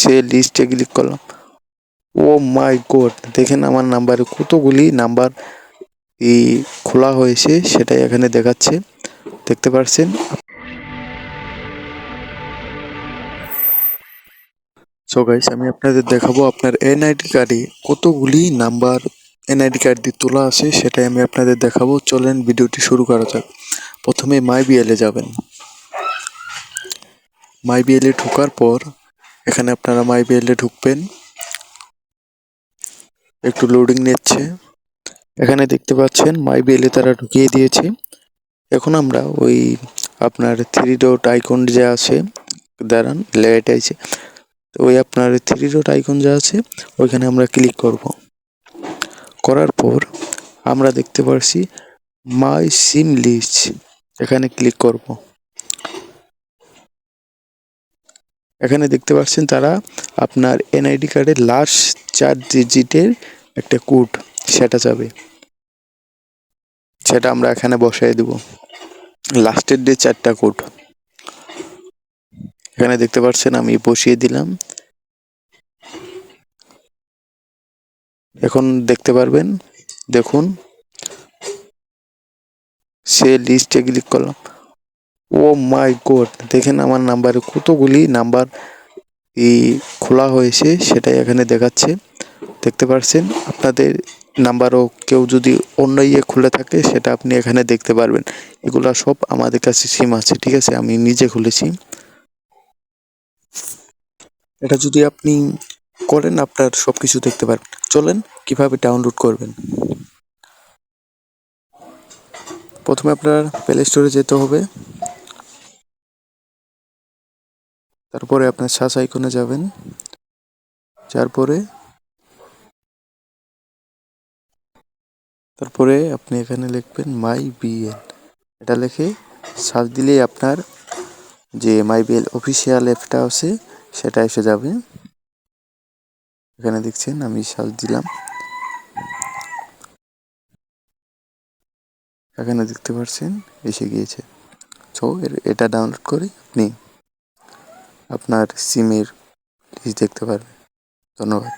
সে লিস্টে ক্লিক করলাম। ও মাই গড, দেখেন আমার নাম্বারে কতগুলি নাম্বার খোলা হয়েছে সেটাই এখানে দেখাচ্ছে, দেখতে পাচ্ছেন। সো গাইস, আমি আপনাদের দেখাবো আপনার এনআইডি কার্ডে কতগুলি নাম্বার এনআইডি কার্ড দিয়ে তোলা আছে, সেটাই আমি আপনাদের দেখাবো। চলেন ভিডিওটি শুরু করা যাক। প্রথমে মাই বিএলে যাবেন। মাই বিএলে ঢোকার পর এখানে আপনারা মাই বিএলে ঢুকবেন। একটু লোডিং নিচ্ছে। এখানে দেখতে পাচ্ছেন মাই বিএলে তারা ঢুকিয়ে দিয়েছে। এখন আমরা ওই আপনার 3 ডট আইকন যে আছে, দাঁড়ান লেট আছে, ওই আপনার 3 ডট আইকন যা আছে ওইখানে আমরা ক্লিক করব। করার পর আমরা দেখতে পাচ্ছি মাই সিম লিস্ট, এখানে ক্লিক করব। এখানে দেখতে পাচ্ছেন তারা আপনার এনআইডি কার্ডের লাস্ট 4 ডিজিটের একটা কোড সেটা যাবে, সেটা আমরা এখানে বসাই দেব। লাস্টের যে 4টা কোড এখানে দেখতে পাচ্ছেন আমি বসিয়ে দিলাম। এখন দেখতে পারবেন, দেখুন সে লিস্টে ক্লিক করলাম। ও মাই গড, দেখেন আমার নাম্বারে কতগুলি নাম্বার খোলা হয়েছে সেটাই এখানে দেখাচ্ছে, দেখতে পাচ্ছেন। আপনাদের নাম্বারও কেউ যদি অন্য খুলে থাকে সেটা আপনি এখানে দেখতে পারবেন। এগুলা সব আমাদের কাছে সিম আছে, ঠিক আছে, আমি নিজে খুলেছি। এটা যদি আপনি করেন আপনার সবকিছু দেখতে পারবেন। চলেন কিভাবে ডাউনলোড করবেন। প্রথমে আপনার প্লে স্টোরে যেতে হবে, তারপরে আপনার সার্চ আইকনে যাবেন, তারপরে আপনি এখানে লিখবেন মাই বিএল, এটা লিখে সার্চ দিলেই আপনার যে মাই বিএল অফিসিয়াল অ্যাপটা আছে সেটা এসে যাবে। এখানে দেখছেন আমি সার্চ দিলাম, এখানে দেখতে পাচ্ছেন এসে গিয়েছে। সো এটা ডাউনলোড করে আপনি আপনার সিমের লিস্ট দেখতে পারবেন। ধন্যবাদ।